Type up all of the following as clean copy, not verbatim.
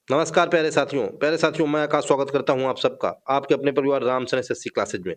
नमस्कार प्यारे साथियों मैं आकाश स्वागत करता हूं आप सबका आपके अपने परिवार रामचरण एसएससी क्लासेज में।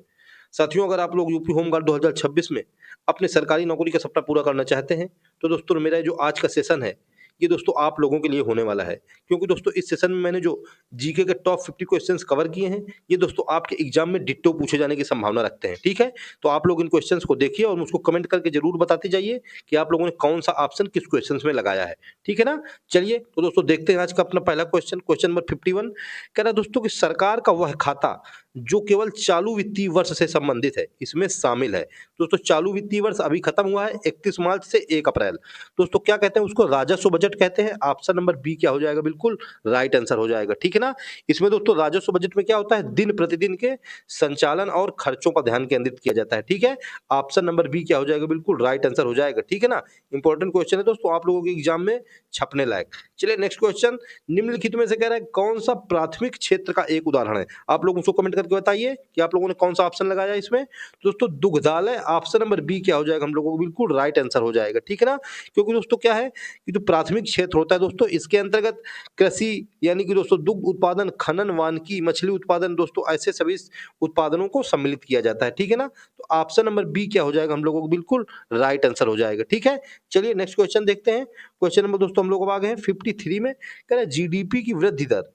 साथियों, अगर आप लोग यूपी होमगार्ड 2026 में अपने सरकारी नौकरी का सपना पूरा करना चाहते हैं तो दोस्तों मेरा जो आज का सेशन है ये दोस्तों आप लोगों के लिए होने वाला है। क्योंकि दोस्तों इस सेशन में मैंने जो जीके के टॉप 50 क्वेश्चंस कवर किए हैं ये दोस्तों आपके एग्जाम में डिट्टो पूछे जाने की संभावना रखते हैं। ठीक है, तो आप लोग इन क्वेश्चंस को देखिए और मुझको कमेंट करके जरूर बताते जाइए कि आप लोगों ने कौन सा ऑप्शन किस क्वेश्चन में लगाया है। ठीक है ना, चलिए तो दोस्तों देखते हैं आज का अपना पहला क्वेश्चन। क्वेश्चन नंबर 51 कह रहा है दोस्तों कि सरकार का वह खाता जो केवल चालू वित्तीय वर्ष से संबंधित है इसमें शामिल है। दोस्तों चालू वित्तीय वर्ष अभी खत्म हुआ है 31 मार्च से 1 अप्रैल। दोस्तों क्या कहते हैं उसको, राजस्व बजट कहते हैं। ऑप्शन नंबर बी क्या हो जाएगा, बिल्कुल राइट आंसर हो जाएगा। ठीक है ना, इसमें दोस्तों राजस्व बजट में क्या होता है, दिन प्रतिदिन के संचालन और खर्चों पर ध्यान केंद्रित किया जाता है। ठीक है, ऑप्शन नंबर बी क्या हो जाएगा, बिल्कुल राइट आंसर हो जाएगा। ठीक है ना, इंपॉर्टेंट क्वेश्चन है दोस्तों, आप लोगों के एग्जाम में छपने लायक। चलिए नेक्स्ट क्वेश्चन, निम्नलिखित में से कह रहा है कौन सा प्राथमिक क्षेत्र का एक उदाहरण है। आप लोग उसको कमेंट करके बताइए कि आप लोगों ने कौन सा ऑप्शन लगाया इसमें। तो दोस्तों दुग्धालय, ऑप्शन नंबर बी क्या हो जाएगा हम लोगों को, बिल्कुल राइट आंसर हो जाएगा। ठीक है ना, क्योंकि दोस्तों क्या है कि जो प्राथमिक क्षेत्र होता है दोस्तों इसके अंतर्गत कृषि यानी कि दोस्तों दुग्ध उत्पादन, खनन, वानिकी, मछली उत्पादन, दोस्तों ऐसे सभी उत्पादनों को सम्मिलित किया जाता है। ठीक है ना, तो ऑप्शन नंबर बी क्या हो जाएगा हम लोगों को, बिल्कुल राइट आंसर हो जाएगा। ठीक है, चलिए नेक्स्ट क्वेश्चन देखते हैं। क्वेश्चन नंबर दोस्तों हम लोग अब आ गए हैं 53 में। कह रहा है जीडीपी की वृद्धि दर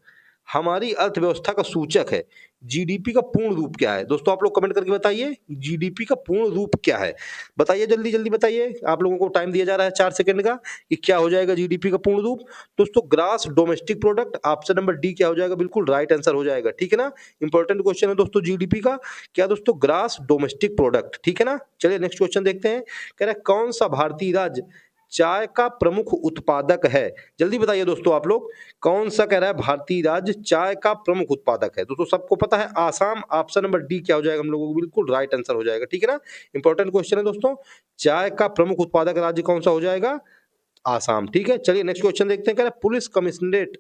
हमारी अर्थव्यवस्था का सूचक है। जीडीपी का पूर्ण रूप क्या है? दोस्तों आप लोग कमेंट करके बताइए जीडीपी का पूर्ण रूप क्या है। बताइए जल्दी जल्दी बताइए, आप लोगों को टाइम दिया जा रहा है 4 सेकंड का कि क्या हो जाएगा जीडीपी का पूर्ण रूप। दोस्तों grass domestic product, option number D क्या हो जाएगा, बिल्कुल राइट आंसर हो जाएगा। ठीक है ना, इंपॉर्टेंट क्वेश्चन है दोस्तों जीडीपी का क्या दोस्तों, ग्रास डोमेस्टिक प्रोडक्ट। ठीक है ना, चलिए नेक्स्ट क्वेश्चन देखते हैं। कह रहा है कौन सा भारतीय राज्य चाय का प्रमुख उत्पादक है। जल्दी बताइए दोस्तों आप लोग, कौन सा कह रहा है भारतीय राज्य चाय का प्रमुख उत्पादक है। दोस्तों सबको पता है आसाम, ऑप्शन नंबर डी क्या हो जाएगा हम लोगों को, बिल्कुल राइट आंसर हो जाएगा। ठीक है ना, इंपॉर्टेंट क्वेश्चन है दोस्तों, चाय का प्रमुख उत्पादक राज्य कौन सा हो जाएगा, आसाम। ठीक है, चलिए नेक्स्ट क्वेश्चन देखते हैं। कह रहा है पुलिस कमिश्नरेट,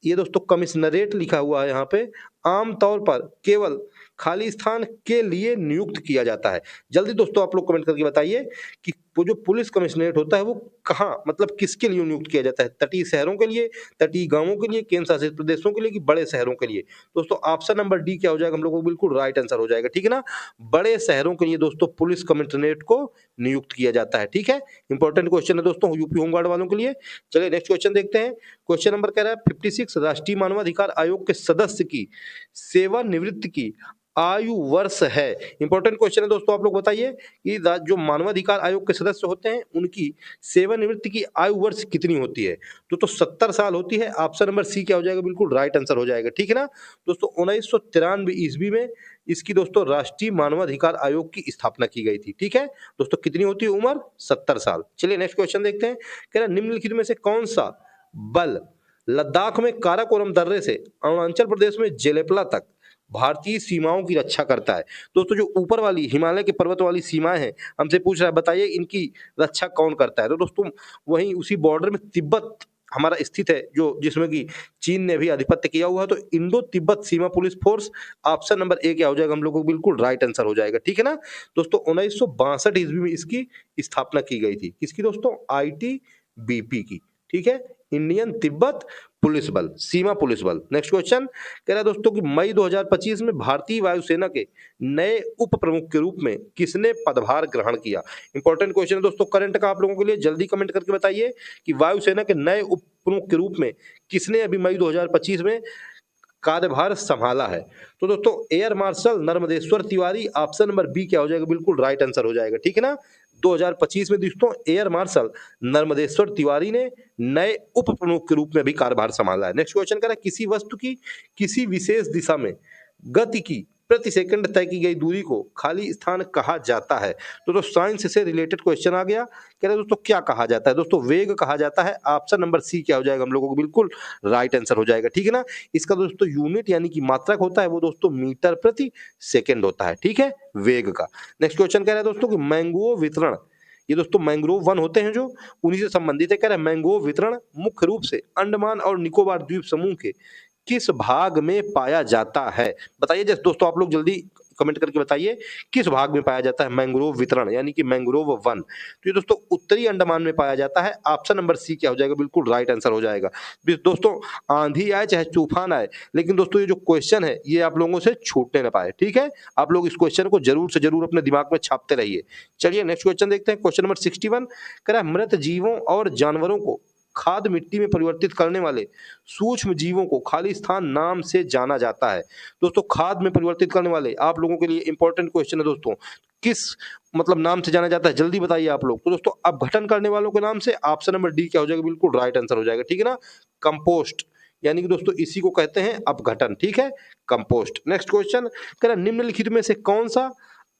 ये दोस्तों कमिश्नरेट लिखा हुआ है यहाँ पे, आमतौर पर केवल खाली स्थान के लिए नियुक्त किया जाता है। जल्दी दोस्तों आप लोग कमेंट करके बताइए कि वो जो पुलिस कमिश्नरेट होता है वो कहाँ, मतलब किसके लिए नियुक्त किया जाता है, तटीय शहरों के लिए, तटीय गांवों के लिए, केंद्र शासित प्रदेशों के लिए कि बड़े शहरों के लिए। दोस्तों ऑप्शन नंबर डी क्या हो जाएगा हम लोगों को, बिल्कुल राइट आंसर हो जाएगा। ठीक है ना, बड़े शहरों के लिए दोस्तों पुलिस कमिश्नरेट को नियुक्त किया जाता है। ठीक है, इंपॉर्टेंट क्वेश्चन है दोस्तों यूपी होमगार्ड वालों के लिए। चलिए नेक्स्ट क्वेश्चन देखते हैं। क्वेश्चन नंबर कह रहा है 56, राष्ट्रीय मानवाधिकार आयोग के सदस्य की सेवानिवृत्ति की आयु वर्ष है। इंपॉर्टेंट क्वेश्चन है दोस्तों, आप लोग बताइए कि जो मानवाधिकार आयोग के सदस्य होते हैं उनकी सेवानिवृत्ति की आयु वर्ष कितनी होती है। तो 70 साल होती है। ऑप्शन नंबर सी क्या हो जाएगा, बिल्कुल राइट आंसर हो जाएगा। ठीक है ना, दोस्तों 1993 ईस्वी में इसकी दोस्तों राष्ट्रीय मानवाधिकार आयोग की स्थापना की गई थी। ठीक है दोस्तों, कितनी होती है उम्र, 70 साल। चलिए नेक्स्ट क्वेश्चन देखते हैं। कह रहा है निम्नलिखित में से कौन सा बल लद्दाख में काराकोरम दर्रे से अरुणाचल प्रदेश में जेलेपला तक भारतीय सीमाओं की रक्षा करता है। दोस्तों जो ऊपर वाली हिमालय के पर्वत वाली सीमाएं हैं, हमसे पूछ रहा है बताइए इनकी रक्षा कौन करता है। तो दोस्तों वहीं उसी बॉर्डर में तिब्बत हमारा स्थित है, जो जिसमें कि चीन ने भी आधिपत्य किया हुआ है, तो Indo Tibet Seema police force. Option number A क्या हो जाएगा हम लोगों को, बिल्कुल राइट आंसर हो जाएगा। ठीक है ना, दोस्तों 1962 ईस्वी में इसकी स्थापना की गई थी। किसकी दोस्तों, आईटीबीपी की। ठीक है, इंडियन तिब्बत पुलिस बल, सीमा पुलिस बल। नेक्स्ट क्वेश्चन कह रहा है दोस्तों कि मई 2025 में भारतीय वायुसेना के नए उप प्रमुख के रूप में किसने पदभार ग्रहण किया। इंपॉर्टेंट क्वेश्चन है दोस्तों करंट का, आप लोगों के लिए जल्दी कमेंट करके बताइए कि वायुसेना के नए उप प्रमुख के रूप में किसने अभी मई 2025 में कार्यभार संभाला है। तो दोस्तों air marshal Narmadeshwar Tiwari, option number B क्या हो जाएगा, बिल्कुल राइट आंसर हो जाएगा। ठीक है ना, 2025 में दोस्तों एयर मार्शल नर्मदेश्वर तिवारी ने नए उप प्रमुख के रूप में भी कार्यभार संभाला है। नेक्स्ट क्वेश्चन कह रहा है किसी वस्तु की किसी विशेष दिशा में गति की प्रति सेकंड तय की गई दूरी को खाली स्थान कहा जाता है। तो साइंस से रिलेटेड क्वेश्चन आ गया। कह रहे दोस्तों क्या कहा जाता है, दोस्तों वेग कहा जाता है। ऑप्शन नंबर सी क्या हो जाएगा हम लोगों को, बिल्कुल राइट आंसर हो जाएगा। ठीक है ना, इसका दोस्तों यूनिट यानी कि मात्रक होता है वो दोस्तों मीटर प्रति सेकंड होता है। ठीक है, वेग का। नेक्स्ट क्वेश्चन कह रहा है दोस्तों कि मैंग्रोव वितरण, ये दोस्तों मैंग्रोव वन होते हैं जो उन्हीं से संबंधित है। कह रहा है मैंग्रोव वितरण मुख्य रूप से अंडमान और निकोबार द्वीप समूह के किस भाग में पाया जाता है। बताइए जैसे दोस्तों आप लोग जल्दी कमेंट करके बताइए किस भाग में पाया जाता है मैंग्रोव वितरण यानी कि मैंग्रोव वन। तो ये दोस्तों उत्तरी अंडमान में पाया जाता है। ऑप्शन नंबर सी क्या हो जाएगा, बिल्कुल राइट आंसर हो जाएगा। दोस्तों आंधी आए चाहे तूफान आए, लेकिन दोस्तों ये जो क्वेश्चन है ये आप लोगों से छूटने ना पाए, ठीक है। आप लोग इस क्वेश्चन को जरूर से जरूर अपने दिमाग में छापते रहिए। चलिए नेक्स्ट क्वेश्चन देखते हैं। क्वेश्चन नंबर 61 कह रहा है मृत जीवों और जानवरों को खाद मिट्टी में परिवर्तित करने वाले सूक्ष्म जीवों को खालिस्तान नाम से जाना जाता है। दोस्तों खाद में परिवर्तित करने वाले आप लोगों के लिए इंपॉर्टेंट क्वेश्चन है दोस्तों, किस मतलब नाम से जाना जाता है, जल्दी बताइए आप लोग। तो दोस्तों अपघटन करने वालों के नाम से ऑप्शन नंबर डी क्या हो जाएगा, बिल्कुल राइट आंसर हो जाएगा, ठीक है ना। कंपोस्ट यानी कि दोस्तों इसी को कहते हैं अपघटन, ठीक है, कंपोस्ट। नेक्स्ट क्वेश्चन कह रहा है निम्नलिखित में से कौन सा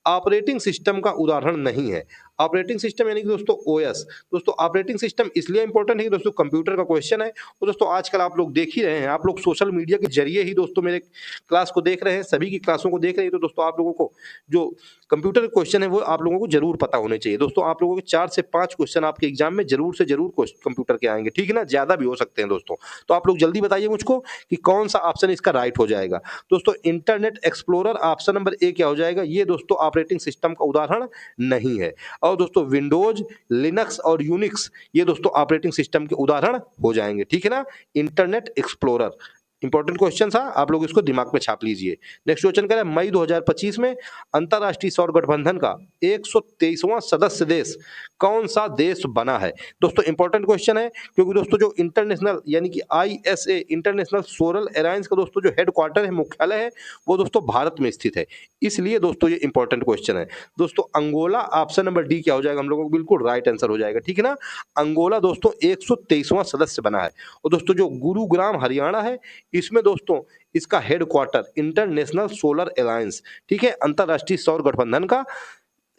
ऑपरेटिंग सिस्टम का उदाहरण नहीं है। ऑपरेटिंग सिस्टम यानी कि दोस्तों ओएस। दोस्तों ऑपरेटिंग सिस्टम इसलिए इंपॉर्टेंट है कि दोस्तों कंप्यूटर का क्वेश्चन है। और दोस्तों आजकल आप लोग देख ही रहे हैं, आप लोग सोशल मीडिया के जरिए ही दोस्तों मेरे क्लास को देख रहे हैं, सभी की क्लासों को देख रहे हैं। तो दोस्तों आप लोगों को जो कंप्यूटर क्वेश्चन है वो आप लोगों को जरूर पता होने चाहिए। दोस्तों आप लोगों के 4 से 5 क्वेश्चन आपके एग्जाम में जरूर से जरूर कंप्यूटर के आएंगे, ठीक है ना, ज्यादा भी हो सकते हैं दोस्तों। तो आप लोग जल्दी बताइए मुझको कि कौन सा ऑप्शन इसका राइट हो जाएगा। दोस्तों internet explorer option number A क्या हो जाएगा, ये दोस्तों ऑपरेटिंग सिस्टम का उदाहरण नहीं है। और दोस्तों विंडोज, लिनक्स और यूनिक्स ये दोस्तों ऑपरेटिंग सिस्टम के उदाहरण हो जाएंगे, ठीक है ना। इंटरनेट एक्सप्लोरर इंपॉर्टेंट क्वेश्चन था, आप लोग इसको दिमाग में छाप लीजिए। नेक्स्ट क्वेश्चन कह रहा है मई 2025 में अंतरराष्ट्रीय सौर गठबंधन का 123वां सदस्य देश कौन सा देश बना है। दोस्तों इंपॉर्टेंट क्वेश्चन है, क्योंकि दोस्तों जो इंटरनेशनल यानी कि आईएसए इंटरनेशनल सोलर अलायंस का दोस्तों जो हेडक्वार्टर है, मुख्यालय है, वो दोस्तों भारत में स्थित है, इसलिए दोस्तों ये इंपॉर्टेंट क्वेश्चन है। दोस्तों अंगोला ऑप्शन नंबर डी क्या हो जाएगा, हम लोगों को बिल्कुल राइट आंसर हो जाएगा, ठीक है ना। अंगोला दोस्तों 123वां सदस्य बना है। और दोस्तों जो गुरुग्राम हरियाणा है, इसमें दोस्तों इसका हेडक्वार्टर इंटरनेशनल सोलर अलायंस, ठीक है, अंतरराष्ट्रीय सौर गठबंधन का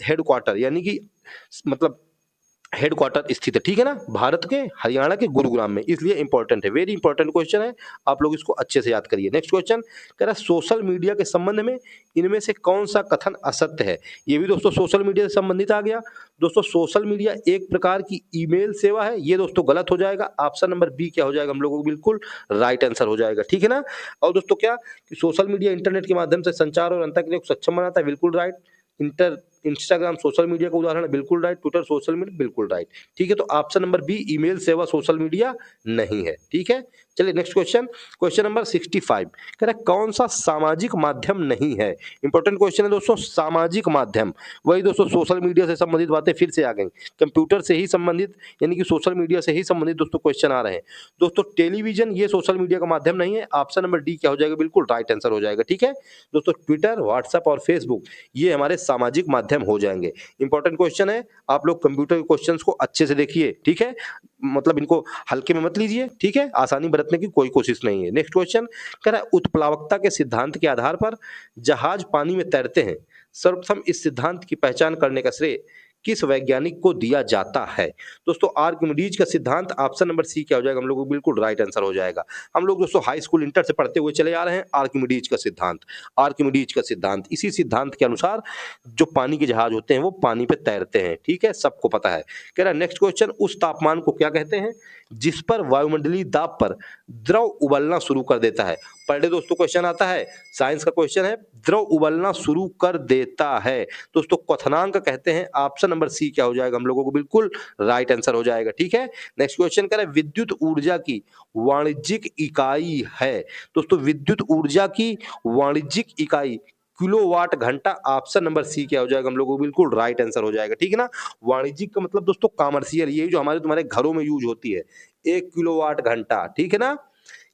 हेडक्वार्टर यानी कि मतलब हेडक्वार्टर स्थित है, ठीक है ना, भारत के हरियाणा के गुरुग्राम में, इसलिए इंपॉर्टेंट है, वेरी इंपॉर्टेंट क्वेश्चन है, आप लोग इसको अच्छे से याद करिए। नेक्स्ट क्वेश्चन कह रहा है सोशल मीडिया के संबंध में इनमें से कौन सा कथन असत्य है। ये भी दोस्तों सोशल मीडिया से संबंधित आ गया। दोस्तों सोशल मीडिया एक प्रकार की ईमेल सेवा है, ये दोस्तों गलत हो जाएगा। ऑप्शन नंबर बी क्या हो जाएगा, हम लोगों को बिल्कुल राइट आंसर हो जाएगा, ठीक है ना। और दोस्तों क्या कि सोशल मीडिया इंटरनेट के माध्यम से संचार और अंतरक्रिया को सक्षम बनाता है, बिल्कुल राइट। इंस्टाग्राम सोशल मीडिया का उदाहरण है, बिल्कुल राइट। ट्विटर सोशल मीडिया, बिल्कुल राइट, ठीक है। तो ऑप्शन नंबर बी ईमेल सेवा सोशल मीडिया नहीं है, ठीक है। चलिए नेक्स्ट क्वेश्चन, क्वेश्चन नंबर 65 कह रहा है कौन सा सामाजिक माध्यम नहीं है। इंपॉर्टेंट क्वेश्चन है दोस्तों, सामाजिक माध्यम, वही दोस्तों सोशल मीडिया से संबंधित बातें फिर से आ गई, कंप्यूटर से ही संबंधित यानी कि सोशल मीडिया से ही संबंधित दोस्तों क्वेश्चन आ रहे हैं। दोस्तों टेलीविजन ये सोशल मीडिया का माध्यम नहीं है, ऑप्शन नंबर डी क्या हो जाएगा, बिल्कुल राइट आंसर हो जाएगा, ठीक है। दोस्तों ट्विटर, व्हाट्सएप और फेसबुक ये हमारे सामाजिक माध्यम हो जाएंगे। इंपॉर्टेंट क्वेश्चन है, आप लोग कंप्यूटर के क्वेश्चंस को अच्छे से देखिए, ठीक है, मतलब इनको हल्के में मत लीजिए, ठीक है, आसानी बरतने की कोई कोशिश नहीं है। नेक्स्ट क्वेश्चन कह रहा है उत्प्लावकता के सिद्धांत के आधार पर जहाज पानी में तैरते हैं, सर्वप्रथम इस सिद्धांत की पहचान करने का श्रेय किस वैज्ञानिक को दिया जाता है। दोस्तों आर्किमिडीज का सिद्धांत, ऑप्शन नंबर सी क्या हो जाएगा, हम लोगों को बिल्कुल राइट आंसर हो जाएगा। हम लोग दोस्तों हाई स्कूल इंटर से पढ़ते हुए चले आ रहे हैं आर्किमिडीज का सिद्धांत। आर्किमिडीज का सिद्धांत, इसी सिद्धांत के अनुसार जो पानी के जहाज होते हैं वो पानी पे तैरते हैं, ठीक है, सबको पता है। कह रहा है नेक्स्ट क्वेश्चन उस तापमान को क्या कहते हैं जिस पर वायुमंडलीय दाब पर द्रव उबलना शुरू कर देता है। पर डे दोस्तों क्वेश्चन आता है, साइंस का क्वेश्चन है, द्रव उबलना शुरू कर देता है दोस्तों क्वथनांक कहते हैं। ऑप्शन नंबर सी क्या हो जाएगा, हम लोगों को बिल्कुल राइट आंसर हो जाएगा, ठीक है। नेक्स्ट क्वेश्चन कह रहा है विद्युत ऊर्जा की वाणिज्यिक इकाई है। दोस्तों विद्युत ऊर्जा की वाणिज्यिक इकाई किलोवाट घंटा, ऑप्शन नंबर सी क्या हो जाएगा, हम लोगों को बिल्कुल राइट आंसर हो जाएगा, ठीक है ना। वाणिज्यिक का मतलब दोस्तों कमर्शियल, ये जो हमारे तुम्हारे घरों में यूज होती है, 1 किलोवाट घंटा, ठीक है ना।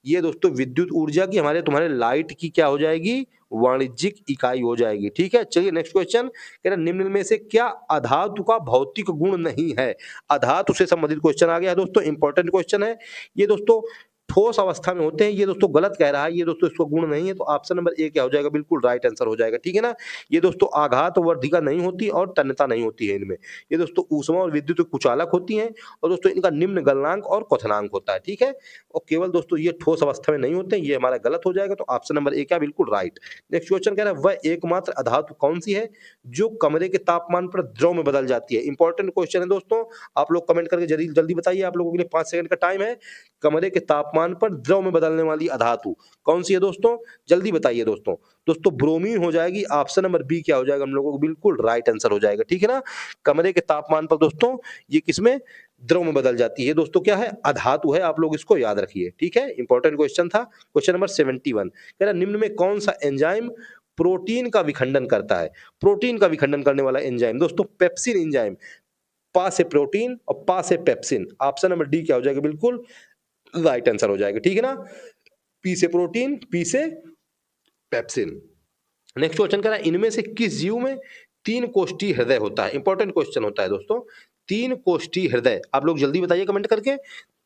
ये दोस्तों विद्युत ऊर्जा की हमारे तुम्हारे लाइट की क्या हो जाएगी, वाणिज्यिक इकाई हो जाएगी, ठीक है। चलिए नेक्स्ट क्वेश्चन कह रहा निम्न में से क्या अधातु का भौतिक गुण नहीं है। अधातु से संबंधित क्वेश्चन आ गया दोस्तों, इंपॉर्टेंट क्वेश्चन है ये दोस्तों, ठोस अवस्था में होते हैं, ये दोस्तों गलत कह रहा है, ये दोस्तों इसको गुण नहीं है, तो ऑप्शन नंबर ए क्या हो जाएगा, बिल्कुल राइट आंसर हो जाएगा, ठीक है ना। ये दोस्तों आघात वर्धिका नहीं होती और तन्यता नहीं होती है इनमें, ये दोस्तों ऊष्मा और विद्युत कुचालक होती हैं, और दोस्तों इनका निम्न गलनांक और क्वथनांक होता है, ठीक है। और केवल दोस्तों ये ठोस अवस्था में नहीं होते हैं, ये हमारा गलत हो जाएगा, तो ऑप्शन नंबर ए क्या, बिल्कुल राइट। नेक्स्ट क्वेश्चन कह रहा है वह एकमात्र अधातु कौन सी है जो कमरे के तापमान पर द्रव में बदल जाती है। इंपॉर्टेंट क्वेश्चन है दोस्तों, आप लोग कमेंट करके जल्दी जल्दी बताइए, आप लोगों के लिए 5 सेकंड का टाइम है। कमरे के तापमान तापमान पर द्रव में बदलने वाली अधातु कौन सी है दोस्तों? जल्दी बताइए दोस्तों। दोस्तों ब्रोमीन हो जाएगी, ऑप्शन नंबर बी क्या हो जाएगा हम लोगों को? बिल्कुल राइट आंसर हो जाएगा, ठीक है ना। कमरे के तापमान पर दोस्तों ये किसमें द्रव में बदल जाती है दोस्तों? क्या है? अधातु है, आप लोग इसको याद रखिए, ठीक है। इंपॉर्टेंट क्वेश्चन था। क्वेश्चन नंबर 71 कह रहा निम्न में कौन सा एंजाइम प्रोटीन का विखंडन करता है? प्रोटीन का विखंडन करने वाला एंजाइम दोस्तों पेप्सिन एंजाइम। पा से प्रोटीन और पा से पेप्सिन, ऑप्शन नंबर डी क्या हो जाएगा? बिल्कुल राइट आंसर हो जाएगा, ठीक है ना। पी से प्रोटीन, पी से पेप्सिन। नेक्स्ट क्वेश्चन कह रहा है इनमें से किस जीव में तीन कोष्ठी हृदय होता है? इंपॉर्टेंट क्वेश्चन होता है दोस्तों। तीन कोष्ठी हृदय, आप लोग जल्दी बताइए कमेंट करके।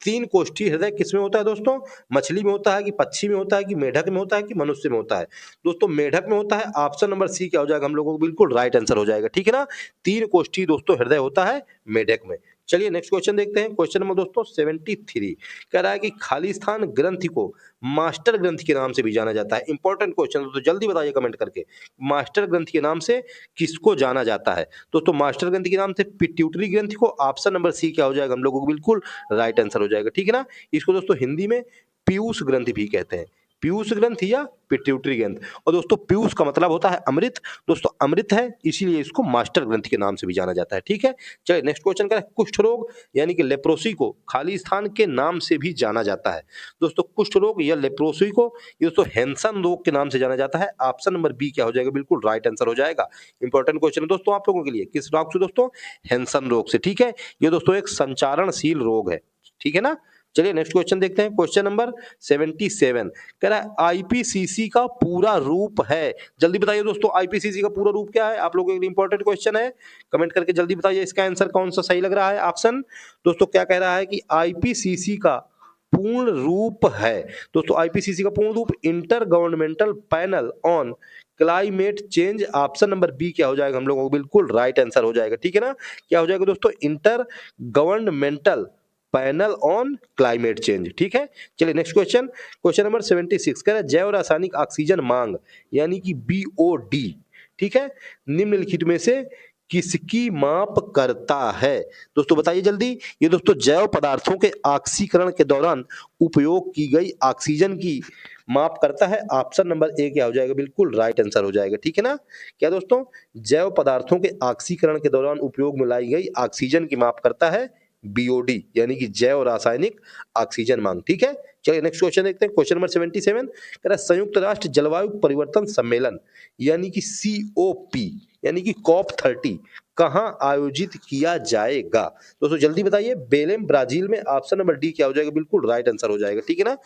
तीन कोष्ठी हृदय किसमें होता है दोस्तों? मछली में होता है कि पक्षी में होता है कि मेढक में होता है कि मनुष्य में होता है? दोस्तों मेढक में होता है, ऑप्शन नंबर सी क्या हो जाएगा हम लोगों को? बिल्कुल राइट आंसर हो जाएगा, ठीक है ना। तीन कोष्ठी दोस्तों हृदय होता है मेढक में। चलिए नेक्स्ट क्वेश्चन देखते हैं। क्वेश्चन नंबर दोस्तों 73 कह रहा है कि खाली स्थान ग्रंथि को मास्टर ग्रंथि के नाम से भी जाना जाता है। इंपॉर्टेंट क्वेश्चन तो जल्दी बताइए कमेंट करके। मास्टर ग्रंथि के नाम से किसको जाना जाता है? दोस्तों मास्टर ग्रंथि के नाम से पिट्यूटरी ग्रंथि को, ऑप्शन नंबर सी क्या हो जाएगा हम लोगों को? बिल्कुल राइट आंसर हो जाएगा, ठीक है ना। इसको दोस्तों हिंदी में पीयूष ग्रंथि भी कहते हैं। पीयूष ग्रंथि या पिट्यूटरी ग्रंथि। और दोस्तों पीयूष का मतलब होता है अमृत। दोस्तों अमृत है इसीलिए इसको मास्टर ग्रंथि के नाम से भी जाना जाता है, ठीक है। चलिए नेक्स्ट क्वेश्चन का कुष्ठ रोग यानी कि लेप्रोसी को खाली स्थान के नाम से भी जाना जाता है। दोस्तों कुष्ठ रोग या लेप्रोसी को ये दोस्तों हैंसन रोग के नाम से जाना जाता है। ऑप्शन नंबर बी क्या हो जाएगा? बिल्कुल राइट आंसर हो जाएगा। इंपॉर्टेंट क्वेश्चन है दोस्तों आप लोगों के लिए। किस रोग से दोस्तों? हैंसन रोग से, ठीक है। ये दोस्तों एक संचारणशील रोग है, ठीक है ना। चलिए नेक्स्ट क्वेश्चन देखते हैं। क्वेश्चन नंबर 77 कह रहा है आईपीसीसी का पूरा रूप है। जल्दी बताइए दोस्तों आईपीसीसी का पूरा रूप क्या है? आप लोगों के लिए इंपॉर्टेंट क्वेश्चन है, कमेंट करके जल्दी बताइए इसका आंसर कौन सा सही लग रहा है। ऑप्शन दोस्तों क्या कह रहा है कि आईपीसीसी का पूर्ण रूप है। दोस्तों आईपीसीसी का पूर्ण रूप intergovernmental panel on climate change, option number B क्या हो जाएगा हम लोगों को? बिल्कुल राइट आंसर हो जाएगा, ठीक है ना। क्या हो जाएगा दोस्तों? Inter governmental panel on climate change, ठीक है। चलिए नेक्स्ट क्वेश्चन। क्वेश्चन नंबर 76 कह रहा है जैव रासायनिक ऑक्सीजन मांग यानी कि बीओडी, ठीक है, निम्नलिखित में से किसकी माप करता है? दोस्तों बताइए जल्दी। ये दोस्तों जैव पदार्थों के ऑक्सीकरण के दौरान उपयोग की गई ऑक्सीजन की माप करता है। ऑप्शन नंबर ए क्या हो जाएगा? बिल्कुल राइट आंसर हो जाएगा, ठीक है ना। क्या दोस्तों? जैव पदार्थों के ऑक्सीकरण के दौरान उपयोग में लाई गई ऑक्सीजन की माप करता है बीओडी यानी कि जैव रासायनिक ऑक्सीजन मांग, ठीक है। चलिए नेक्स्ट क्वेश्चन देखते हैं। क्वेश्चन नंबर 77 कह रहा है संयुक्त राष्ट्र जलवायु परिवर्तन सम्मेलन यानी कि सीओपी यानी कि कॉप 30 कहां आयोजित किया जाएगा? दोस्तों जल्दी बताइए। बेलेम ब्राजील में, ऑप्शन नंबर डी क्या हो जाएगा? बिल्कुल राइट आंसर हो जाएगा, ठीक है ना।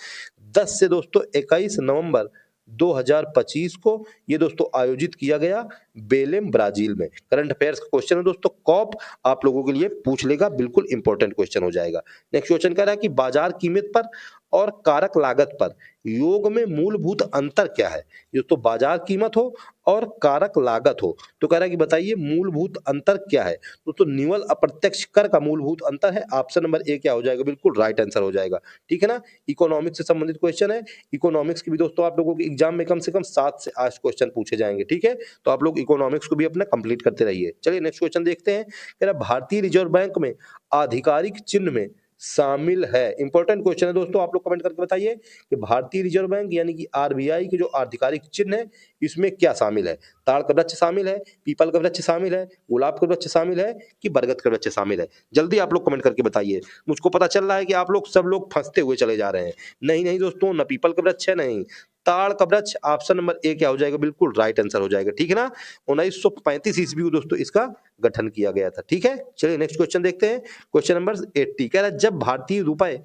10 से दोस्तों 21 नवंबर 2025 को ये दोस्तों आयोजित किया गया बेलेम ब्राजील में। करंट अफेयर्स का क्वेश्चन है दोस्तों, कॉप आप लोगों के लिए पूछ लेगा, बिल्कुल इंपॉर्टेंट क्वेश्चन हो जाएगा। नेक्स्ट क्वेश्चन कह रहा है कि बाजार कीमत पर और कारक लागत पर योग में मूलभूत अंतर क्या है? ये तो बाजार कीमत हो और कारक लागत हो, तो कह रहा है कि बताइए मूलभूत अंतर क्या है? तो निव्वल अप्रत्यक्ष कर का मूलभूत अंतर है। ऑप्शन नंबर ए क्या हो जाएगा? बिल्कुल राइट आंसर हो जाएगा, ठीक है ना। इकोनॉमिक्स से संबंधित क्वेश्चन है। इकोनॉमिक्स की भी दोस्तों आप लोगों के एग्जाम में कम से कम 7 से 8 क्वेश्चन पूछे जाएंगे, ठीक है। तो आप लोग इकोनॉमिक्स को भी अपना कंप्लीट करते रहिए। चलिए नेक्स्ट क्वेश्चन देखते हैं। कह रहा भारतीय रिजर्व बैंक में आधिकारिक चिन्ह में शामिल है। इंपॉर्टेंट क्वेश्चन है दोस्तों, आप लोग कमेंट करके बताइए कि भारतीय रिजर्व बैंक यानी कि आरबीआई के जो आधिकारिक चिन्ह है इसमें क्या शामिल है? ताड़ का वृक्ष शामिल है, पीपल का वृक्ष शामिल है, गुलाब का वृक्ष शामिल है कि बरगद का वृक्ष शामिल है? जल्दी आप लोग कमेंट करके बताइए। मुझको पता चल रहा है कि आप लोग सब लोग फंसते हुए चले जा रहे हैं। नहीं नहीं दोस्तों, न पीपल का वृक्ष है, नहीं ताड़ का वृक्ष। ऑप्शन नंबर ए क्या हो जाएगा? बिल्कुल राइट आंसर हो जाएगा, ठीक है ना। 1935 ईस्वी में दोस्तों इसका गठन किया गया था, ठीक है। चलिए नेक्स्ट क्वेश्चन देखते हैं। क्वेश्चन नंबर 80 कह रहा है जब भारतीय रुपए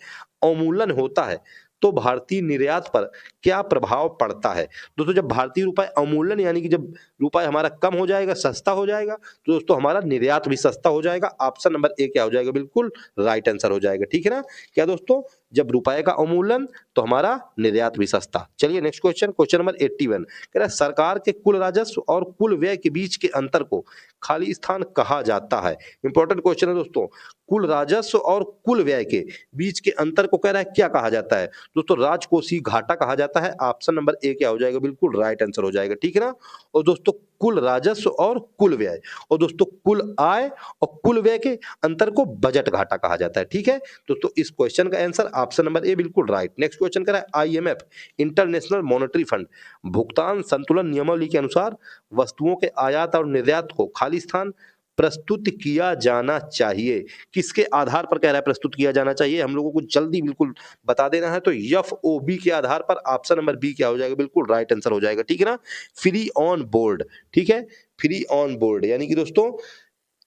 अवमूल्यन होता है तो भारतीय निर्यात पर क्या प्रभाव पड़ता है? दोस्तों जब भारतीय रुपए अवमूल्यन यानी कि जब रुपए हमारा कम हो जाएगा, सस्ता हो जाएगा, तो दोस्तों हमारा निर्यात भी सस्ता हो जाएगा। ऑप्शन नंबर ए क्या हो जाएगा? बिल्कुल राइट आंसर हो जाएगा, ठीक है ना। क्या दोस्तों? जब रुपए का अवमूल्यन तो हमारा निर्यात भी सस्ता। चलिए नेक्स्ट क्वेश्चन। क्वेश्चन नंबर 81 कह रहा है सरकार के कुल राजस्व और कुल व्यय के बीच के अंतर को खाली स्थान कहा जाता है। इंपॉर्टेंट क्वेश्चन है दोस्तों, कुल राजस्व और कुल व्यय के बीच के अंतर को कह रहा है क्या कहा जाता है? दोस्तों राजकोषीय घाटा कहा जाता है। ऑप्शन नंबर ए क्या हो जाएगा? बिल्कुल राइट आंसर हो जाएगा, ठीक है ना। और दोस्तों कुल राजस्व और कुल व्यय, और दोस्तों कुल आय और कुल व्यय के अंतर को बजट घाटा कहा जाता है। ठीक है दोस्तों, इस क्वेश्चन का आंसर ऑप्शन नंबर ए बिल्कुल राइट। नेक्स्ट क्वेश्चन कह रहा है आईएमएफ इंटरनेशनल मॉनेटरी फंड भुगतान संतुलन नियमावली के अनुसार वस्तुओं के आयात और निर्यात को खाली स्थान प्रस्तुत किया जाना चाहिए। किसके आधार पर कह रहा है प्रस्तुत किया जाना चाहिए, हम लोगों को जल्दी बिल्कुल बता देना है। तो एफओबी के आधार पर ऑप्शन नंबर बी क्या हो जाएगा, बिल्कुल राइट आंसर हो जाएगा। ठीक है ना, फ्री ऑन बोर्ड। ठीक है, फ्री ऑन बोर्ड यानी कि दोस्तों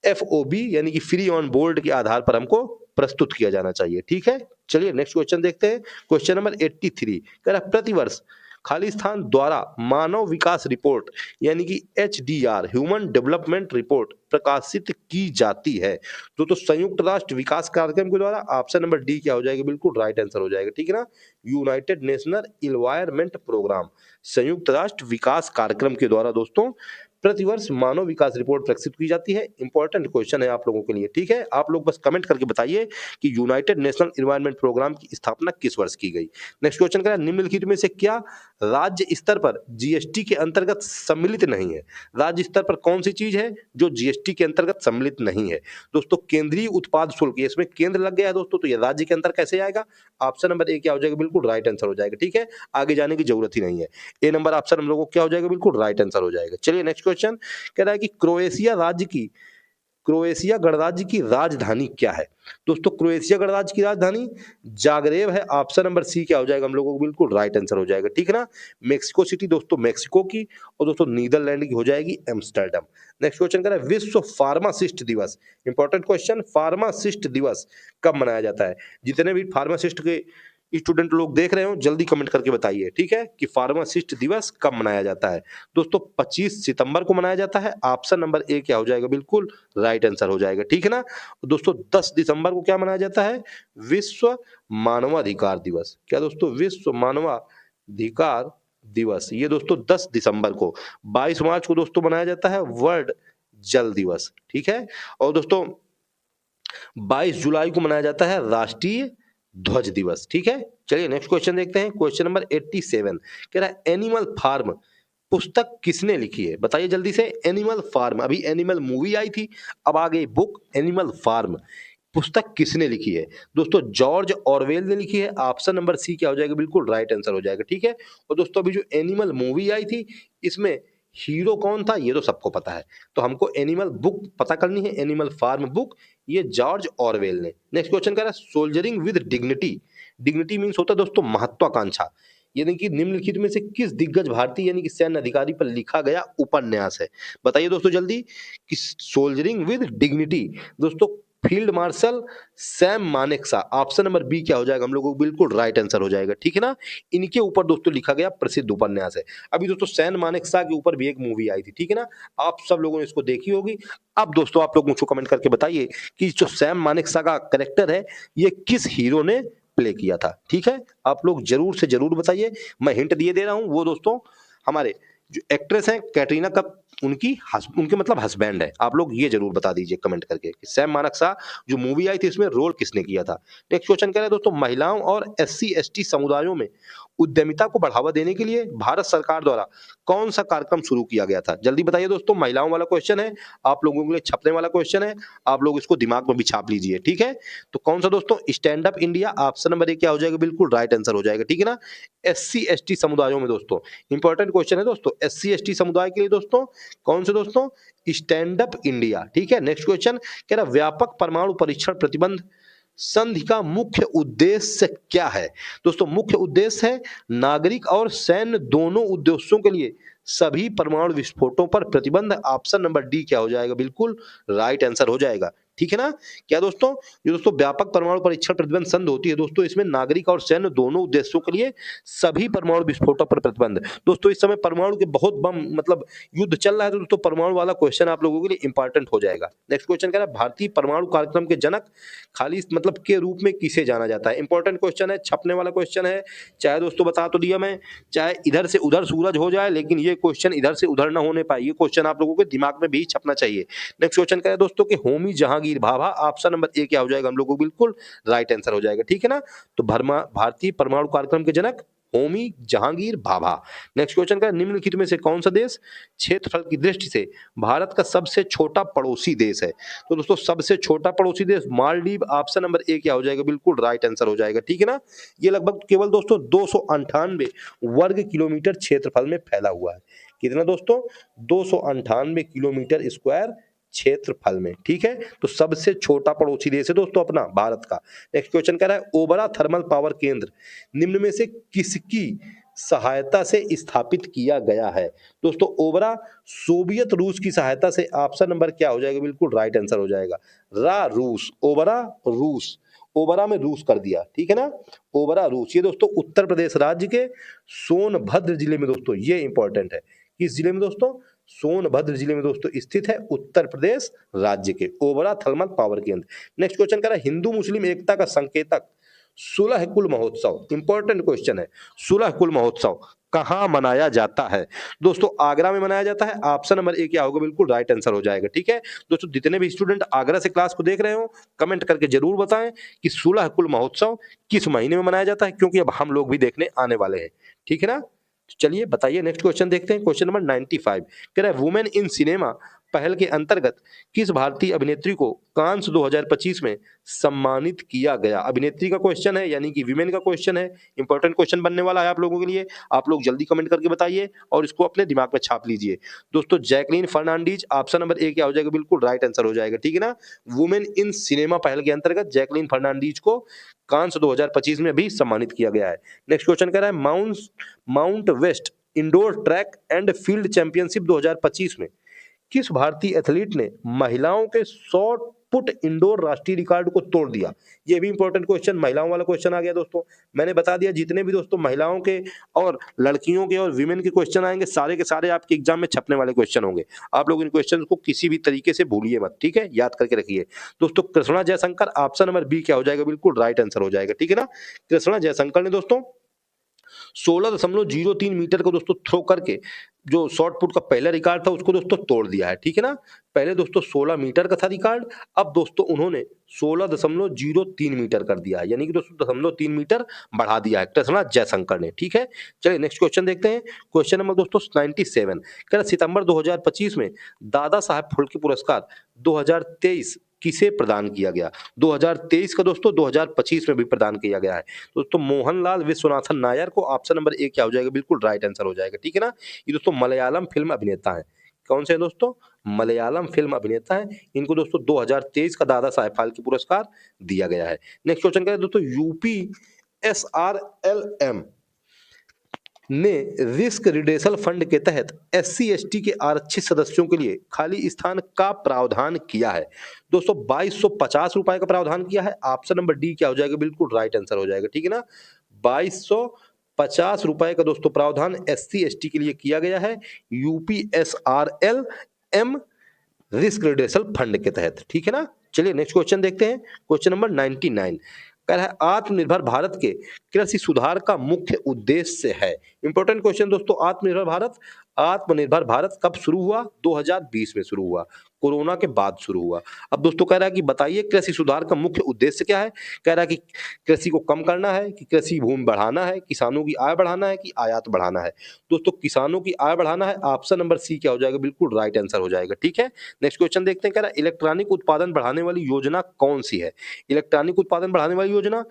एफओबी यानी कि फ्री ऑन बोर्ड के आधार पर हमको प्रस्तुत किया जाना चाहिए। ठीक है, चलिए नेक्स्ट क्वेश्चन देखते हैं। क्वेश्चन नंबर 83 कह रहा है प्रतिवर्ष खाली स्थान द्वारा मानव विकास रिपोर्ट यानी कि एचडीआर ह्यूमन डेवलपमेंट रिपोर्ट प्रकाशित की जाती है। तो संयुक्त राष्ट्र विकास कार्यक्रम के द्वारा ऑप्शन नंबर डी क्या हो जाएगा, बिल्कुल राइट आंसर हो जाएगा। ठीक है ना, यूनाइटेड नेशनल एनवायरमेंट प्रोग्राम संयुक्त राष्ट्र विकास कार्यक्रम के द्वारा दोस्तों प्रतिवर्ष मानव विकास रिपोर्ट प्रकाशित की जाती है। इंपॉर्टेंट क्वेश्चन है आप लोगों के लिए। ठीक है, आप लोग बस कमेंट करके बताइए कि यूनाइटेड नेशनल एनवायरमेंट प्रोग्राम की स्थापना किस वर्ष की गई। नेक्स्ट क्वेश्चन कह रहा है निम्नलिखित में से क्या राज्य स्तर पर जीएसटी के अंतर्गत सम्मिलित नहीं है। राज्य स्तर पर कौन सी चीज है जो जीएसटी के अंतर्गत सम्मिलित नहीं है। दोस्तों केंद्रीय उत्पाद शुल्क, इसमें केंद्र लग गया है दोस्तों, तो ये राज्य के अंतर कैसे आएगा। ऑप्शन नंबर ए क्या हो जाएगा, बिल्कुल राइट आंसर हो जाएगा। ठीक है, आगे जाने की जरूरत ही नहीं है। ए नंबर ऑप्शन हम लोगों को क्या हो जाएगा, बिल्कुल राइट आंसर हो जाएगा। चलिए नेक्स्ट क्वेश्चन कह रहा है कि क्रोएशिया गणराज्य की राजधानी क्या है। दोस्तों क्रोएशिया गणराज्य की राजधानी जागरेब है। ऑप्शन नंबर सी क्या हो जाएगा, हम लोगों को बिल्कुल राइट आंसर हो जाएगा। ठीक है ना, मेक्सिको सिटी दोस्तों मैक्सिको की, और दोस्तों नीदरलैंड की हो जाएगी एम्स्टर्डम। नेक्स्ट क्वेश्चन कह रहा है विश्व फार्मासिस्ट दिवस, इंपॉर्टेंट क्वेश्चन, फार्मासिस्ट दिवस कब मनाया जाता है। जितने भी फार्मासिस्ट के स्टूडेंट लोग देख रहे हो जल्दी कमेंट करके बताइए। ठीक है, कि फार्मासिस्ट दिवस कब मनाया जाता है। दोस्तों 25 सितंबर को मनाया जाता है। ऑप्शन नंबर ए क्या हो जाएगा, बिल्कुल राइट आंसर हो जाएगा। ठीक है ना, दोस्तों 10 दिसंबर को क्या मनाया जाता है, विश्व मानवाधिकार दिवस। क्या दोस्तों, विश्व मानवाधिकार दिवस, ये दोस्तों 10 दिसंबर को। 22 मार्च को दोस्तों मनाया जाता है वर्ल्ड जल दिवस। ठीक है, और दोस्तों 22 जुलाई को मनाया जाता है राष्ट्रीय ध्वज दिवस। ठीक है, चलिए नेक्स्ट क्वेश्चन देखते हैं। क्वेश्चन नंबर 87 कह रहा है एनिमल फार्म पुस्तक किसने लिखी है, बताइए जल्दी से। एनिमल फार्म, अभी एनिमल मूवी आई थी, अब आ गई बुक एनिमल फार्म, पुस्तक किसने लिखी है। दोस्तों जॉर्ज ऑरवेल ने लिखी है। ऑप्शन नंबर सी क्या हो जाएगा, बिल्कुल राइट आंसर हो जाएगा। ठीक है, और दोस्तों अभी जो एनिमल मूवी आई थी इसमें हीरो कौन था ये तो सबको पता है, तो हमको एनिमल बुक पता करनी है, एनिमल फार्म बुक, ये जॉर्ज ऑरवेल ने। नेक्स्ट क्वेश्चन कह रहा है soldiering with dignity, dignity means होता है दोस्तों महत्वाकांक्षा, यानी कि निम्नलिखित में से किस दिग्गज भारतीय यानी कि सैन्य अधिकारी पर लिखा गया उपन्यास है। बताइए दोस्तों जल्दी कि सोल्जरिंग विद डिग्निटी दोस्तों field marshal Sam Manekshaw, option number B क्या हो जाएगा, हम लोगों को बिल्कुल राइट आंसर हो जाएगा। ठीक है ना, इनके ऊपर दोस्तों लिखा गया प्रसिद्ध उपन्यास है। अभी दोस्तों सैम मानेकशॉ के ऊपर भी एक मूवी आई थी। ठीक है ना, आप सब लोगों ने इसको देखी होगी। अब दोस्तों आप लोग मुझको कमेंट करके बताइए कि जो सैम मानेकशॉ का कैरेक्टर है ये किस हीरो ने प्ले किया था। ठीक है, आप लोग जरूर से जरूर बताइए। मैं हिंट दिए दे रहा हूं, वो दोस्तों हमारे जो एक्ट्रेस हैं कैटरीना कप, उनके मतलब हस्बैंड है। आप लोग ये जरूर बता दीजिए कमेंट करके कि सैम मानेकशॉ जो मूवी आई थी इसमें रोल किसने किया था। नेक्स्ट क्वेश्चन कह रहे हैं दोस्तों महिलाओं और एससी एसटी समुदायों में उद्यमिता को बढ़ावा देने के लिए भारत सरकार द्वारा कौन सा कार्यक्रम शुरू किया गया था। जल्दी बताइए दोस्तों, महिलाओं वाला क्वेश्चन है, आप लोगों के लिए छपने वाला क्वेश्चन है, आप लोग इसको दिमाग में भी छाप लीजिए। ठीक है, तो कौन सा दोस्तों, stand up India, option number A क्या हो जाएगा, बिल्कुल राइट आंसर हो जाएगा। ठीक है ना, एससी एसटी समुदायों में दोस्तों इंपॉर्टेंट क्वेश्चन है दोस्तों, एससी एसटी समुदाय के लिए दोस्तों कौन से दोस्तों, स्टैंड अप इंडिया। ठीक है, नेक्स्ट क्वेश्चन कह रहा व्यापक परमाणु परीक्षण प्रतिबंध संधि का मुख्य उद्देश्य क्या है। दोस्तों मुख्य उद्देश्य है नागरिक और सैन्य दोनों उद्देश्यों के लिए सभी परमाणु विस्फोटों पर प्रतिबंध। ऑप्शन नंबर डी क्या हो जाएगा, बिल्कुल राइट आंसर हो जाएगा। ठीक है ना, क्या दोस्तों, ये दोस्तों व्यापक परमाणु परीक्षण प्रतिबंध संधि होती है दोस्तों, इसमें नागरिक और सैन्य दोनों उद्देश्यों के लिए सभी परमाणु विस्फोटों पर प्रतिबंध। दोस्तों इस समय परमाणु के बहुत बम मतलब युद्ध चल रहा है, तो दोस्तों परमाणु वाला क्वेश्चन आप लोगों के लिए इंपॉर्टेंट हो जाएगा। नेक्स्ट क्वेश्चन कह रहा है भारतीय परमाणु कार्यक्रम के जनक खाली मतलब के रूप में किसे जाना जाता है। इंपॉर्टेंट क्वेश्चन है, छपने वाला क्वेश्चन है, चाहे दोस्तों बता तो दिया मैं, चाहे इधर से उधर सूरज हो जाए, लेकिन ये क्वेश्चन इधर से उधर ना होने पाए, ये क्वेश्चन आप लोगों के दिमाग में भी छपना चाहिए। नेक्स्ट क्वेश्चन कह रहा है दोस्तों कि Homi Jahangir Bhabha, option number A क्या हो जाएगा, हम लोगों को बिल्कुल राइट आंसर हो जाएगा। ठीक है ना, तो भारतीय परमाणु कार्यक्रम के जनक होमी जहांगीर भाभा। नेक्स्ट क्वेश्चन का, निम्नलिखित में से कौन सा देश क्षेत्रफल की दृष्टि से भारत का सबसे छोटा पड़ोसी देश है? तो दोस्तों सबसे छोटा पड़ोसी देश मालदीव, ऑप्शन नंबर ए क्या हो जाएगा, बिल्कुल राइट आंसर हो जाएगा। ठीक है ना, ये लगभग केवल दोस्तों 298 वर्ग किलोमीटर क्षेत्रफल में फैला हुआ है। कितना दोस्तों, 298 किलोमीटर स्क्वायर क्षेत्रफल में। ठीक है, तो सबसे छोटा पड़ोसी देश है दोस्तों अपना भारत का। नेक्स्ट क्वेश्चन कह रहा है, ओबरा थर्मल पावर केंद्र निम्न में से किसकी सहायता से स्थापित किया गया है? दोस्तों ओबरा सोवियत रूस की सहायता से, ऑप्शन नंबर क्या हो जाएगा, बिल्कुल राइट आंसर हो जाएगा रूस। ओबरा रूस, ओबरा में रूस कर दिया। ठीक है ना, ओबरा रूस, ये दोस्तों उत्तर प्रदेश राज्य के सोनभद्र जिले में दोस्तों, ये इंपॉर्टेंट है। किस जिले में दोस्तों, सोनभद्र जिले में दोस्तों स्थित है उत्तर प्रदेश राज्य के ओबरा थर्मल पावर केंद्र। नेक्स्ट क्वेश्चन कह रहा है, हिंदू मुस्लिम एकता का संकेतक सुलह कुल महोत्सव, इंपॉर्टेंट क्वेश्चन है, सुलह कुल महोत्सव कहां मनाया जाता है? दोस्तों आगरा में मनाया जाता है। ऑप्शन नंबर ए क्या होगा, बिल्कुल राइट आंसर हो जाएगा। ठीक है दोस्तों, जितने भी स्टूडेंट आगरा से क्लास को देख रहे हो कमेंट करके जरूर बताएं कि सुलह कुल महोत्सव किस महीने में मनाया जाता है, क्योंकि अब हम लोग भी देखने आने वाले हैं। ठीक है ना, तो चलिए बताइए, नेक्स्ट क्वेश्चन देखते हैं। क्वेश्चन नंबर 95 कह रहा है, वुमेन इन सिनेमा पहल के अंतर्गत किस भारतीय अभिनेत्री को कांस 2025 में सम्मानित किया गया? अभिनेत्री का क्वेश्चन है, यानी कि विमेन का क्वेश्चन है। इंपॉर्टेंट क्वेश्चन बनने वाला है आप लोगों के लिए, आप लोग जल्दी कमेंट करके बताइए और इसको अपने दिमाग में छाप लीजिए। दोस्तों Jacqueline Fernandez, option number A क्या हो जाएगा, बिल्कुल राइट आंसर हो जाएगा। ठीक है ना, वुमेन इन सिनेमा पहल के अंतर्गत जैकलीन फर्नांडीज को कांस 2025 में भी सम्मानित किया गया है। नेक्स्ट क्वेश्चन कह रहा है, Mount West indoor track and field championship 2025 में किस भारतीय एथलीट ने महिलाओं के शॉट पुट इंडोर राष्ट्रीय रिकॉर्ड को तोड़ दिया? ये भी इंपॉर्टेंट क्वेश्चन, महिलाओं वाला क्वेश्चन आ गया दोस्तों। मैंने बता दिया, जितने भी दोस्तों महिलाओं के और लड़कियों के और विमेन के क्वेश्चन आएंगे, सारे के सारे आपके एग्जाम में छपने वाले क्वेश्चन होंगे। आप लोग इन क्वेश्चन को किसी भी तरीके से भूलिए मत, ठीक है, याद करके रखिए। दोस्तों Krishna Jaishankar, option number B क्या हो जाएगा, बिल्कुल राइट आंसर हो जाएगा। ठीक है ना, कृष्णा जयशंकर ने दोस्तों 16.03 मीटर को दोस्तों थ्रो करके जो शॉर्ट पुट का पहला रिकॉर्ड था उसको दोस्तों तोड़ दिया है। ठीक है ना, पहले दोस्तों 16 मीटर का था रिकॉर्ड, अब दोस्तों उन्होंने 16.03 मीटर कर दिया है, यानी कि दोस्तों 0.3 मीटर बढ़ा दिया है कृष्णा जयशंकर ने। ठीक है, चलिए नेक्स्ट क्वेश्चन देखते हैं। क्वेश्चन नंबर दोस्तों 97 कह रहा, सितंबर 2025 में दादा साहब फाल्के पुरस्कार 2023 किसे प्रदान किया गया? 2023 का दोस्तों 2025 में भी प्रदान किया गया है दोस्तों मोहनलाल विश्वनाथन नायर को। ऑप्शन नंबर ए क्या हो जाएगा, बिल्कुल राइट आंसर हो जाएगा। ठीक है ना, ये दोस्तों मलयालम फिल्म अभिनेता है। कौन से हैं दोस्तों, मलयालम फिल्म अभिनेता है। इनको दोस्तों 2023 का दादा साहेब फाल्के पुरस्कार दिया गया है। नेक्स्ट क्वेश्चन करें दोस्तों, यूपी SRLM ने रिस्क रिडेसल फंड के तहत SC/ST के आरक्षित सदस्यों के लिए खाली स्थान का प्रावधान किया है। दोस्तों 2250 रुपए का प्रावधान किया है। ऑप्शन नंबर डी क्या हो जाएगा, बिल्कुल राइट आंसर हो जाएगा। ठीक है ना, 2250 रुपए का दोस्तों प्रावधान SC/ST के लिए किया गया है UP SRLM risk redressal fund के तहत। ठीक है ना, चलिए नेक्स्ट क्वेश्चन देखते हैं। क्वेश्चन नंबर 99 कह रहा है, आत्मनिर्भर भारत के कृषि सुधार का मुख्य उद्देश्य है। इंपॉर्टेंट क्वेश्चन दोस्तों, आत्मनिर्भर भारत कब शुरू हुआ? 2020 में शुरू हुआ, कोरोना के बाद शुरू हुआ। अब दोस्तों कह रहा है कि बताइए कृषि सुधार का मुख्य उद्देश्य क्या है? कह रहा है कि कृषि को कम करना है, कि कृषि भूमि बढ़ाना है, किसानों की आय बढ़ाना है, कि आयात बढ़ाना है? दोस्तों किसानों की आय बढ़ाना है। ऑप्शन नंबर सी क्या हो जाएगा, बिल्कुल राइट आंसर हो जाएगा। ठीक है, नेक्स्ट क्वेश्चन देखते हैं। कह रहा है, इलेक्ट्रॉनिक उत्पादन बढ़ाने वाली योजना कौन सी है? इलेक्ट्रॉनिक उत्पादन बढ़ाने वाली योजना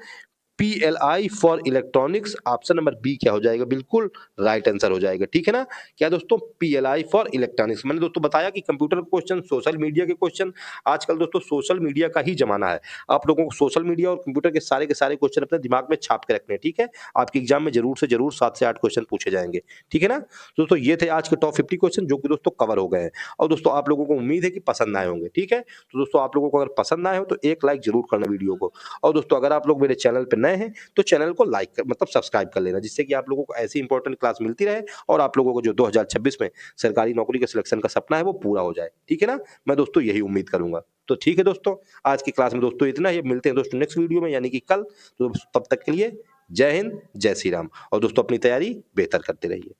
PLI for electronics. Option number B क्या हो जाएगा, बिल्कुल राइट आंसर हो जाएगा। ठीक है ना, क्या दोस्तों, PLI फॉर इलेक्ट्रॉनिक्स। मैंने दोस्तों बताया कि कंप्यूटर क्वेश्चन, सोशल मीडिया के क्वेश्चन, आजकल दोस्तों सोशल मीडिया का ही जमाना है। आप लोगों को सोशल मीडिया और कंप्यूटर के सारे क्वेश्चन अपने दिमाग में छाप के रखने हैं। ठीक है, आपके एग्जाम में जरूर से जरूर 7 से 8 क्वेश्चन पूछे जाएंगे। ठीक है ना दोस्तों, ये थे आज के टॉप 50 क्वेश्चन जो कि दोस्तों कवर हो गए हैं, और दोस्तों आप लोगों को उम्मीद है कि पसंद आए होंगे। ठीक है, तो दोस्तों आप लोगों को अगर पसंद आए हो तो एक लाइक जरूर करना वीडियो को, और दोस्तों अगर आप लोग मेरे चैनल पर नए हैं तो चैनल को लाइक कर मतलब सब्सक्राइब कर लेना, जिससे कि आप लोगों को ऐसी इंपॉर्टेंट क्लास मिलती रहे और आप लोगों को जो 2026 में सरकारी नौकरी के सिलेक्शन का सपना है वो पूरा हो जाए। ठीक है ना, मैं दोस्तों यही उम्मीद करूंगा। तो ठीक है दोस्तों, आज की क्लास में दोस्तों इतना ही। मिलते हैं दोस्तों नेक्स्ट वीडियो में, यानी कि कल। तो तब तक के लिए जय हिंद, जय श्री राम, और दोस्तों अपनी तैयारी बेहतर करते रहिए।